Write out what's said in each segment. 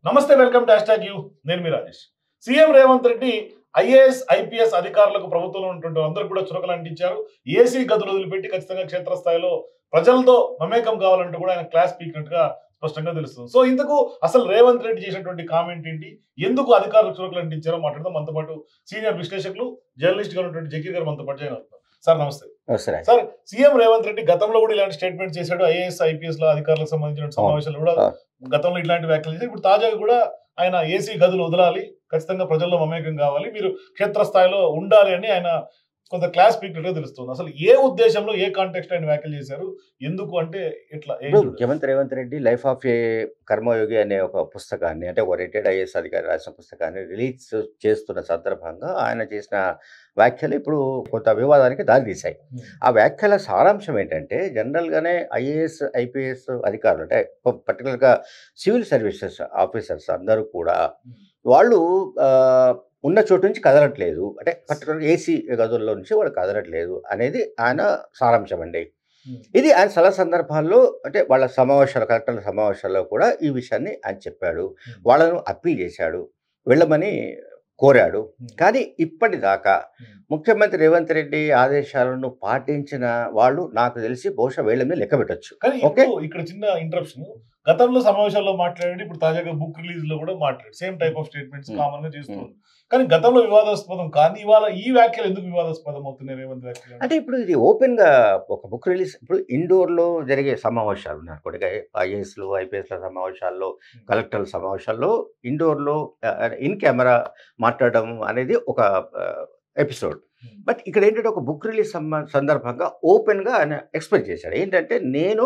నమస్తే, welcome to hash tag U. నేను మీ Rajesh. CM Revanth Reddy IAS IPS అధికారులకు ప్రభుత్వంలో ఉన్నటువంటి అందరూ కూడా చురకలు అంటించారు. ఏసీ గదులు వదిలిపెట్టి ఖచ్చితంగా క్షేత్రస్థాయిలో ప్రజలతో మమేకం కావాలంటూ కూడా ఆయన క్లాస్ పీకినట్టుగా స్పష్టంగా తెలుస్తుంది. సో ఇందుకు అసలు రేవంత్ రెడ్డి చేసినటువంటి కామెంట్ ఏంటి, ఎందుకు అధికారులకు చురకలు అంటించారో మాట్లాడదాం. మనతో పాటు సీనియర్ విశ్లేషకులు జర్నలిస్ట్ గా ఉన్నటువంటి జకీర్ గారు మనతో పాటు జాయిన్ అవుతున్నారు. సార్ నమస్తే. సార్, సీఎం రేవంత్ రెడ్డి గతంలో కూడా ఇలాంటి స్టేట్మెంట్ చేశాడు. ఐఏఎస్ ఐపీఎస్ లో అధికారులకు సంబంధించిన సమావేశాలు కూడా గతంలో ఇట్లాంటి వ్యాఖ్యలు చేశారు. ఇప్పుడు తాజాగా కూడా ఆయన ఏసీ గదులు వదలాలి, ఖచ్చితంగా ప్రజల్లో మమేకం కావాలి, మీరు క్షేత్రస్థాయిలో ఉండాలి అని ఆయన కొంత క్లాస్ పీకినట్టుగా తెలుస్తుంది. అసలు ఏ ఉద్దేశంలో, ఏ కాంటెక్స్ట్ ఆయన వ్యాఖ్యలు చేశారు, ఎందుకు అంటే ఎట్లా? ముఖ్యమంత్రి రేవంత్ రెడ్డి లైఫ్ ఆఫ్ ఏ కర్మయోగి అనే ఒక పుస్తకాన్ని, అంటే ఒక రిటైర్డ్ ఐఏఎస్ అధికారి రాసిన పుస్తకాన్ని రిలీజ్ చేస్తున్న సందర్భంగా ఆయన చేసిన వ్యాఖ్యలు ఇప్పుడు కొంత వివాదానికి దారితీశాయి. ఆ వ్యాఖ్యల సారాంశం ఏంటంటే, జనరల్గానే ఐఏఎస్ ఐపీఎస్ అధికారులు, అంటే పర్టికులర్గా సివిల్ సర్వీసెస్ ఆఫీసర్స్ అందరూ కూడా వాళ్ళు ఉన్న చోటు నుంచి కదలట్లేదు, అంటే పర్టికులర్గా ఏసీ గదుల్లో నుంచి వాళ్ళు కదలట్లేదు అనేది ఆయన సారాంశం అండి. ఇది ఆయన చాలా సందర్భాల్లో, అంటే వాళ్ళ సమావేశాలు, కలెక్టర్ల సమావేశాల్లో కూడా ఈ విషయాన్ని ఆయన చెప్పాడు. వాళ్ళను అప్పీల్ చేశాడు, వెళ్ళమని కోరాడు. కానీ ఇప్పటిదాకా ముఖ్యమంత్రి రేవంత్ రెడ్డి ఆదేశాలను పాటించిన వాళ్ళు నాకు తెలిసి బహుశా వేళ్ళని లెక్క పెట్టచ్చు. ఓకే, ఇక్కడ చిన్న ఇంటరప్షన్. గతంలో సమావేశాల్లో మాట్లాడి, ఇప్పుడు తాజాగా బుక్ రిలీజ్ లో కూడా మాట్లాడు, same type of statements common గా చేస్తుంది. కానీ గతంలో వివాదాస్పదం కానీ ఇవాళ ఈ వ్యాఖ్యలు ఎందుకు వివాదాస్పదం అవుతున్నాయి రేవంత్ వ్యాఖ్యలు? అంటే ఇప్పుడు ఇది ఓపెన్ గా ఒక బుక్ రిలీజ్, ఇప్పుడు ఇండోర్ లో జరిగే సమావేశాలు ఉన్నారు కూడా, ఐఏఎస్లు ఐపీఎస్ల సమావేశాల్లో, కలెక్టర్ల సమావేశాల్లో ఇండోర్ లో ఇన్ కెమెరా మాట్లాడడం అనేది ఒక ఎపిసోడ్. బట్ ఇక్కడ ఏంటంటే ఒక బుక్ రిలీజ్ సందర్భంగా ఓపెన్ గా ఆయన ఎక్స్ప్రెస్ చేశాడు. ఏంటంటే, నేను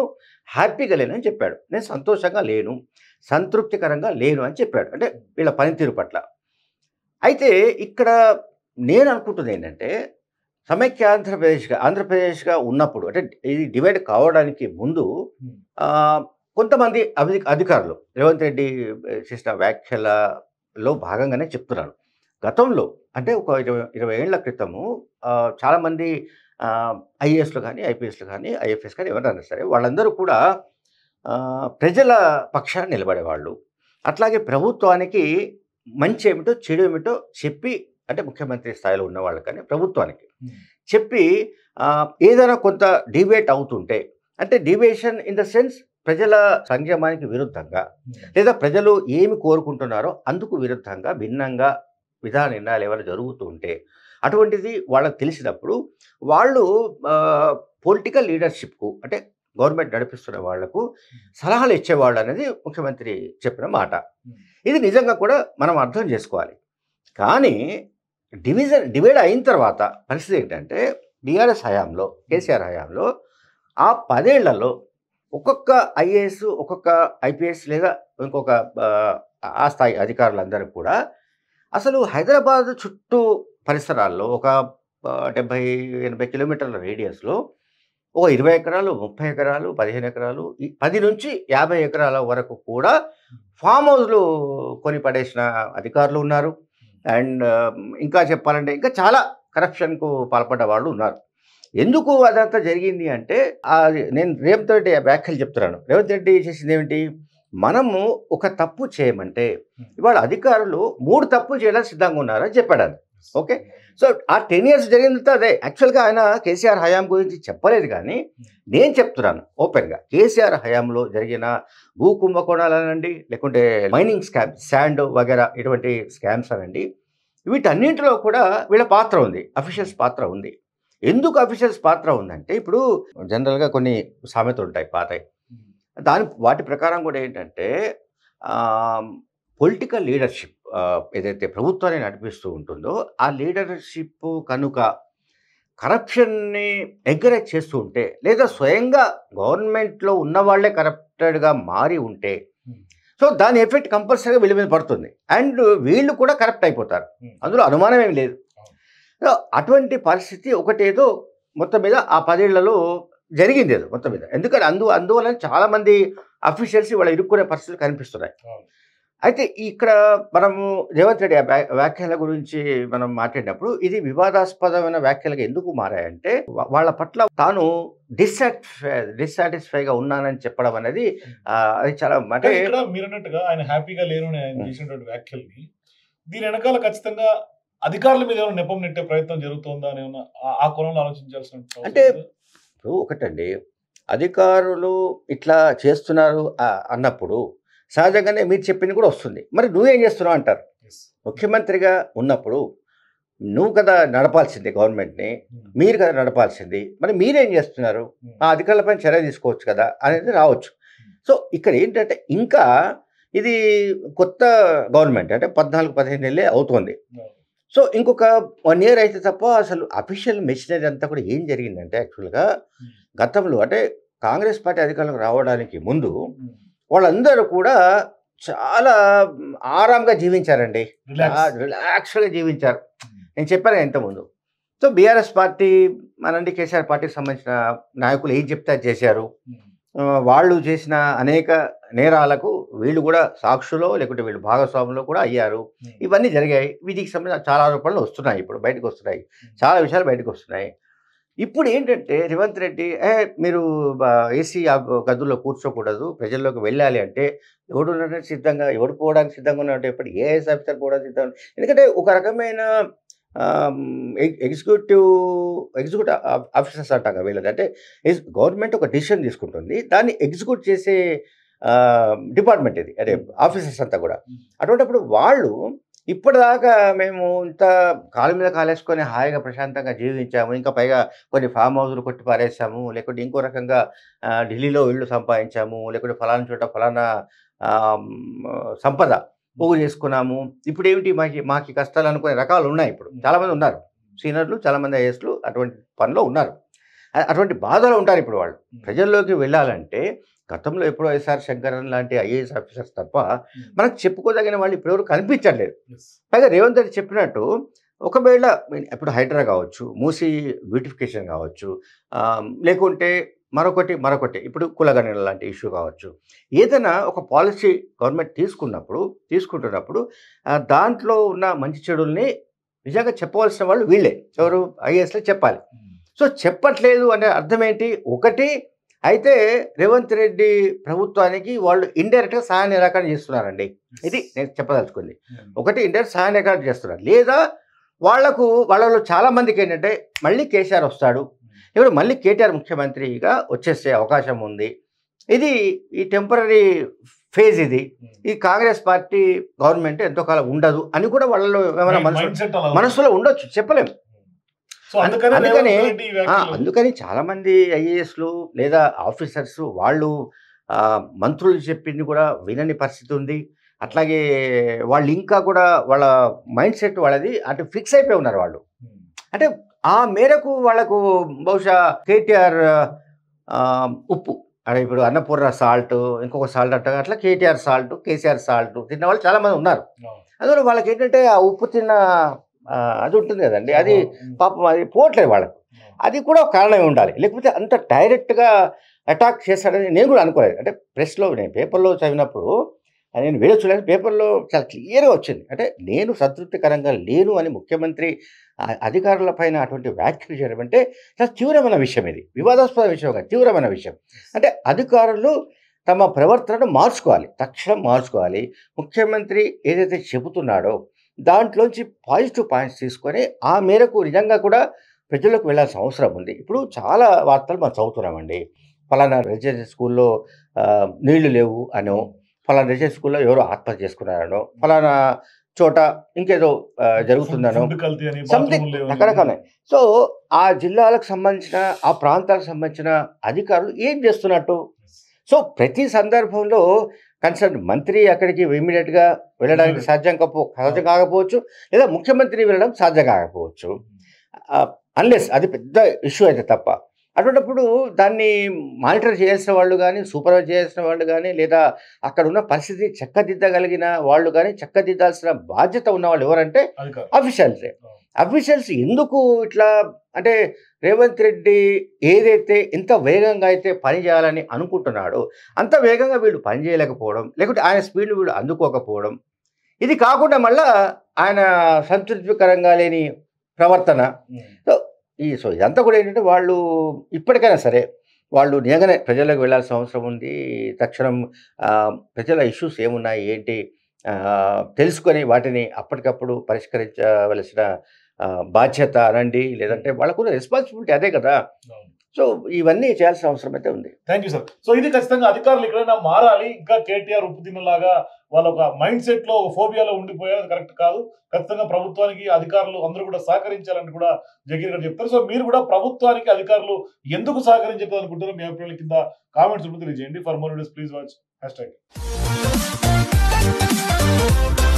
హ్యాపీగా లేను అని చెప్పాడు, నేను సంతోషంగా లేను, సంతృప్తికరంగా లేను అని చెప్పాడు, అంటే వీళ్ళ పనితీరు పట్ల. అయితే ఇక్కడ నేను అనుకుంటుంది ఏంటంటే, సమైక్య ఆంధ్రప్రదేశ్గా ఉన్నప్పుడు, అంటే ఇది డివైడ్ కావడానికి ముందు కొంతమంది అధికారులు రేవంత్ రెడ్డి చేసిన వ్యాఖ్యలలో భాగంగానే చెప్తున్నారు. గతంలో అంటే ఒక 20 ఏళ్ల క్రితము చాలామంది ఐఏఎస్లు కానీ ఐపీఎస్లు కానీ ఐఎఫ్ఎస్ కానీ ఎవరైనా సరే వాళ్ళందరూ కూడా ప్రజల పక్షాన నిలబడేవాళ్ళు. అట్లాగే ప్రభుత్వానికి మంచి ఏమిటో చెడు ఏమిటో చెప్పి, అంటే ముఖ్యమంత్రి స్థాయిలో ఉన్నవాళ్ళు కానీ ప్రభుత్వానికి చెప్పి ఏదైనా కొంత డిబేట్ అవుతుంటే, అంటే డిబేషన్ ఇన్ ద సెన్స్ ప్రజల సంక్షేమానికి విరుద్ధంగా, లేదా ప్రజలు ఏమి కోరుకుంటున్నారో అందుకు విరుద్ధంగా భిన్నంగా విధాన నిర్ణయాలు ఏమైనా జరుగుతూ ఉంటే, అటువంటిది వాళ్ళకి తెలిసినప్పుడు వాళ్ళు పొలిటికల్ లీడర్షిప్కు, అంటే గవర్నమెంట్ నడిపిస్తున్న వాళ్లకు సలహాలు ఇచ్చేవాళ్ళు అనేది ముఖ్యమంత్రి చెప్పిన మాట. ఇది నిజంగా కూడా మనం అర్థం చేసుకోవాలి. కానీ డివైడ్ అయిన తర్వాత పరిస్థితి ఏంటంటే, బీఆర్ఎస్ హయాంలో, కేసీఆర్ హయాంలో ఆ 10 ఏళ్లలో ఒక్కొక్క ఐఏఎస్, ఒక్కొక్క ఐపీఎస్ లేదా ఇంకొక ఆ స్థాయి అధికారులందరూ కూడా అసలు హైదరాబాద్ చుట్టూ పరిసరాల్లో ఒక 70-80 కిలోమీటర్ల రేడియస్లో ఒక 20 ఎకరాలు, 30 ఎకరాలు, 15 ఎకరాలు, 10 నుంచి 50 ఎకరాల వరకు కూడా ఫామ్ హౌస్లు కొని పడేసిన అధికారులు ఉన్నారు. అండ్ ఇంకా చెప్పాలంటే ఇంకా చాలా కరప్షన్కు పాల్పడ్డ వాళ్ళు ఉన్నారు. ఎందుకు అదంతా జరిగింది అంటే, నేను రేవంత్ రెడ్డి వ్యాఖ్యలు చెప్తున్నాను. రేవంత్ రెడ్డి చేసింది ఏమిటి, మనము ఒక తప్పు చేయమంటే ఇవాళ అధికారులు 3 తప్పులు చేయడానికి సిద్ధంగా ఉన్నారని చెప్పాడు. ఓకే, సో ఆ 10 years జరిగిందంతా అదే. యాక్చువల్గా ఆయన కేసీఆర్ హయాం గురించి చెప్పలేదు, కానీ నేను చెప్తున్నాను ఓపెన్గా, కేసీఆర్ హయాంలో జరిగిన భూ కుంభకోణాలనండి, లేకుంటే మైనింగ్ స్కామ్, శాండ్ వగేరా ఇటువంటి స్కామ్స్ అనండి, వీటన్నింటిలో కూడా వీళ్ళ పాత్ర ఉంది, అఫీషియల్స్ పాత్ర ఉంది. ఎందుకు అఫీషియల్స్ పాత్ర ఉందంటే, ఇప్పుడు జనరల్గా కొన్ని సామెతలు ఉంటాయి పాతవి, వాటి ప్రకారం కూడా ఏంటంటే, పొలిటికల్ లీడర్షిప్ ఏదైతే ప్రభుత్వాన్ని నడిపిస్తూ ఉంటుందో ఆ లీడర్షిప్ కనుక కరప్షన్ని ఎంకరేజ్ చేస్తూ ఉంటే, లేదా స్వయంగా గవర్నమెంట్లో ఉన్న వాళ్ళే కరప్టెడ్గా మారి ఉంటే, సో దాని ఎఫెక్ట్ కంపల్సరీగా వీళ్ళ మీద పడుతుంది. అండ్ వీళ్ళు కూడా కరప్ట్ అయిపోతారు, అందులో అనుమానం ఏమి లేదు. సో అటువంటి పరిస్థితి ఒకటేదో మొత్తం మీద ఆ 10 ఏళ్లలో జరిగింది ఏదో మొత్తం మీద. ఎందుకంటే అందువల్ల చాలామంది అఫీషియల్స్ ఇవాళ ఇరుక్కునే పరిస్థితులు కనిపిస్తున్నాయి. అయితే ఇక్కడ మనము రేవంత్ రెడ్డి వ్యాఖ్యల గురించి మనం మాట్లాడినప్పుడు ఇది వివాదాస్పదమైన వ్యాఖ్యలుగా ఎందుకు మారాయంటే వాళ్ళ పట్ల తాను డిస్సాటిస్ఫైగా ఉన్నానని చెప్పడం అనేది అది చాలా అంటే ఇక్కడ మీరు అన్నట్టుగా ఆయన హ్యాపీగా లేరు అని ఆయన చేసినటువంటి వ్యాఖ్యల్ని దీని వెనకాల ఖచ్చితంగా అధికారుల మీద ఏమైనా నెపం నెట్టే ప్రయత్నం జరుగుతుందా అని ఆ కోణంలో ఆలోచించాల్సిన అంటే ఇప్పుడు ఒకటండి, అధికారులు ఇట్లా చేస్తున్నారు అన్నప్పుడు సహజంగానే మీరు చెప్పింది కూడా వస్తుంది. మరి నువ్వేం చేస్తున్నావు అంటారు. ముఖ్యమంత్రిగా ఉన్నప్పుడు నువ్వు కదా నడపాల్సింది గవర్నమెంట్ని, మీరు కదా నడపాల్సింది, మరి మీరేం చేస్తున్నారు, ఆ అధికారులపైన చర్య తీసుకోవచ్చు కదా అనేది రావచ్చు. సో ఇక్కడ ఏంటంటే ఇంకా ఇది కొత్త గవర్నమెంట్, అంటే 14-15 నెలలే అవుతుంది. సో ఇంకొక 1 year అయితే తప్ప అసలు అఫీషియల్ మెషినరీ అంతా కూడా ఏం జరిగిందంటే యాక్చువల్గా గతంలో అంటే కాంగ్రెస్ పార్టీ అధికారంలోకి రావడానికి ముందు వాళ్ళందరూ కూడా చాలా ఆరాంగా జీవించారండి, రిలాక్స్గా జీవించారు. నేను చెప్పాను ఇంతకుముందు. సో బీఆర్ఎస్ పార్టీ మనండి కేసీఆర్ పార్టీకి సంబంధించిన నాయకులు ఏం చెప్తే చేశారు. వాళ్ళు చేసిన అనేక నేరాలకు వీళ్ళు కూడా సాక్షులో లేకుంటే వీళ్ళు భాగస్వాములో కూడా అయ్యారు. ఇవన్నీ జరిగాయి. వీటికి సంబంధించిన చాలా ఆరోపణలు వస్తున్నాయి, ఇప్పుడు బయటకు వస్తున్నాయి, చాలా విషయాలు బయటకు వస్తున్నాయి. ఇప్పుడు ఏంటంటే రేవంత్ రెడ్డి మీరు ఏసీ గదుల్లో కూర్చోకూడదు, ప్రజల్లోకి వెళ్ళాలి అంటే ఎవడు సిద్ధంగా, ఎవడు పోవడానికి సిద్ధంగా ఉన్నట్టు ఎప్పుడు ఏఎస్ ఆఫీసర్ పోవడానికి సిద్ధంగా. ఎందుకంటే ఒక రకమైన ఎగ్జిక్యూటివ్ ఆఫీసర్స్ అంటాం కదా వీళ్ళది. అంటే గవర్నమెంట్ ఒక డిసిషన్ తీసుకుంటుంది, దాన్ని ఎగ్జిక్యూట్ చేసే డిపార్ట్మెంట్ ఇది, అదే ఆఫీసర్స్ అంతా కూడా. అటువంటిప్పుడు వాళ్ళు ఇప్పటిదాకా మేము ఇంత కాలు మీద కాలేసుకొని హాయిగా ప్రశాంతంగా జీవించాము, ఇంకా పైగా కొన్ని ఫామ్ హౌస్లు కొట్టి పారేసాము, లేకుంటే ఇంకో రకంగా ఢిల్లీలో ఇళ్ళు సంపాదించాము, లేకుంటే ఫలానా చోట ఫలానా సంపద పోగు చేసుకున్నాము, ఇప్పుడు ఏమిటి మాకు కష్టాలు అనుకునే రకాలు ఉన్నాయి. ఇప్పుడు చాలామంది ఉన్నారు, సీనియర్లు చాలామంది ఐఏఎస్లు అటువంటి పనిలో ఉన్నారు, అటువంటి బాధలు ఉంటారు. ఇప్పుడు వాళ్ళు ప్రజల్లోకి వెళ్ళాలంటే గతంలో ఎప్పుడో ఎస్ఆర్ శంకరన్ లాంటి ఐఏఎస్ ఆఫీసర్స్ తప్ప మనకు చెప్పుకోదగిన వాళ్ళు ఇప్పుడెవరు కనిపించట్లేదు. పైగా రేవంత్ రెడ్డి చెప్పినట్టు ఒకవేళ ఇప్పుడు హైడ్రా కావచ్చు, మూసీ బ్యూటిఫికేషన్ కావచ్చు, లేకుంటే మరొకటి ఇప్పుడు కులగణన లాంటి ఇష్యూ కావచ్చు, ఏదైనా ఒక పాలసీ గవర్నమెంట్ తీసుకుంటున్నప్పుడు దాంట్లో ఉన్న మంచి చెడుల్ని నిజంగా చెప్పవలసిన వాళ్ళు వీళ్ళే, ఎవరు ఐఏఎస్లో చెప్పాలి. సో చెప్పట్లేదు అంటే అర్థం ఏంటి? ఒకటి అయితే రేవంత్ రెడ్డి ప్రభుత్వానికి వాళ్ళు ఇండైరెక్ట్గా సహాయ నిరాకరణ చేస్తున్నారండి, ఇది నేను చెప్పదలుచుకుంది. ఒకటి ఇండైరెక్ట్ సహాయ నిరాకరణ చేస్తున్నారు, లేదా వాళ్ళలో చాలా మందికి ఏంటంటే మళ్ళీ కేసీఆర్ వస్తాడు, ఇప్పుడు మళ్ళీ కేటీఆర్ ముఖ్యమంత్రిగా వచ్చేసే అవకాశం ఉంది, ఇది ఈ టెంపరీ ఫేజ్, ఇది ఈ కాంగ్రెస్ పార్టీ గవర్నమెంట్ ఎంతో కాలం ఉండదు అని కూడా వాళ్ళలో ఏమైనా మనసులో ఉండొచ్చు, చెప్పలేము. అందుకని చాలామంది ఐఏఎస్లు లేదా ఆఫీసర్స్ వాళ్ళు మంత్రులు చెప్పింది కూడా వినని పరిస్థితి ఉంది. అట్లాగే వాళ్ళు ఇంకా కూడా వాళ్ళ మైండ్ సెట్ వాళ్ళది అటు ఫిక్స్ అయిపోయి ఉన్నారు వాళ్ళు. అంటే ఆ మేరకు వాళ్ళకు బహుశా కేటీఆర్ ఉప్పు, అంటే ఇప్పుడు అన్నపూర్ణ సాల్ట్, ఇంకొక సాల్ట్ అంటారు, అట్లా కేటీఆర్ సాల్ట్, కేసీఆర్ సాల్ట్ తిన్న వాళ్ళు చాలామంది ఉన్నారు. అందులో వాళ్ళకి ఏంటంటే ఆ ఉప్పు తిన్న అది ఉంటుంది కదండి, అది పాపం అది పోవట్లేదు వాళ్ళకు. అది కూడా ఒక కారణమే ఉండాలి, లేకపోతే అంత డైరెక్ట్గా అటాక్ చేస్తాడని నేను కూడా అనుకోలేదు. అంటే ప్రెస్లో నేను పేపర్లో చదివినప్పుడు నేను వీడియో చూడలేదు, పేపర్లో చాలా క్లియర్గా వచ్చింది. అంటే నేను సంతృప్తికరంగా లేను అని ముఖ్యమంత్రి అధికారుల పైన అటువంటి వ్యాఖ్యలు చేయడం అంటే చాలా తీవ్రమైన విషయం, ఇది వివాదాస్పద విషయం కాదు, తీవ్రమైన విషయం. అంటే అధికారులు తమ ప్రవర్తనను మార్చుకోవాలి, తక్షణం మార్చుకోవాలి. ముఖ్యమంత్రి ఏదైతే చెబుతున్నాడో దాంట్లోంచి పాజిటివ్ పాయింట్స్ తీసుకొని ఆ మేరకు నిజంగా కూడా ప్రజలకు వెళ్ళాల్సిన అవసరం ఉంది. ఇప్పుడు చాలా వార్తలు మనం చదువుతున్నామండి, ఫలానా రెసిడెన్షియల్ స్కూల్లో నీళ్లు లేవు అనో, ఫలానా రెసిడెన్షియల్ స్కూల్లో ఎవరో ఆత్మహత్య చేసుకున్నారనో, ఫలానా చోట ఇంకేదో జరుగుతుందనో, సంథింగ్ రకరకాల. సో ఆ జిల్లాలకు సంబంధించిన ఆ ప్రాంతాలకు సంబంధించిన అధికారులు ఏం చేస్తున్నట్టు? సో ప్రతి సందర్భంలో కన్సర్న్ మంత్రి అక్కడికి ఇమీడియట్గా వెళ్ళడానికి సాధ్యం కాకపోవచ్చు, లేదా ముఖ్యమంత్రి వెళ్ళడం సాధ్యం కాకపోవచ్చు, అన్లెస్ అది పెద్ద ఇష్యూ అయితే తప్ప. అటువంటిప్పుడు దాన్ని మానిటర్ చేయాల్సిన వాళ్ళు కానీ, సూపర్వైజ్ చేయాల్సిన వాళ్ళు కానీ, లేదా అక్కడ ఉన్న పరిస్థితి చక్కదిద్దగలిగిన వాళ్ళు కానీ, చక్కదిద్దాల్సిన బాధ్యత ఉన్న వాళ్ళు ఎవరంటే అఫీషియల్సే. అఫీషియల్స్ ఎందుకు ఇట్లా అంటే రేవంత్ రెడ్డి ఏదైతే ఇంత వేగంగా అయితే పని చేయాలని అనుకుంటున్నాడో అంత వేగంగా వీళ్ళు పని చేయలేకపోవడం, లేకుంటే ఆయన స్పీడ్ వీళ్ళు అందుకోకపోవడం, ఇది కాకుండా మళ్ళా ఆయన సంతృప్తికరంగా లేని ప్రవర్తన. సో ఇదంతా కూడా ఏంటంటే వాళ్ళు ఇప్పటికైనా సరే వాళ్ళు నిజంగానే ప్రజలకు వెళ్ళాల్సిన అవసరం ఉంది. తక్షణం ప్రజల ఇష్యూస్ ఏమున్నాయి ఏంటి తెలుసుకొని వాటిని అప్పటికప్పుడు పరిష్కరించవలసిన బాధ్యత అనండి, లేదంటే వాళ్ళకున్న రెస్పాన్సిబిలిటీ అదే కదా. సో ఇవన్నీ చేయాల్సిన అవసరం అయితే ఉంది. Thank you sir. సో ఇది ఖచ్చితంగా అధికారులు ఎక్కడైనా మారాలి. ఇంకా కేటీఆర్ ఉప్పు తిన్నలాగా వాళ్ళ ఒక మైండ్ సెట్ లో ఒక ఫోబియాలో ఉండిపోయారు, అది కరెక్ట్ కాదు. ఖచ్చితంగా ప్రభుత్వానికి అధికారులు అందరూ కూడా సహకరించాలని కూడా జగీర్ గారు చెప్తారు. సో మీరు కూడా ప్రభుత్వానికి అధికారులు ఎందుకు సహకరించారు అనుకుంటారో మీ అభిప్రాయాల కింద కామెంట్స్ తెలియజేయండి. For more videos please watch #.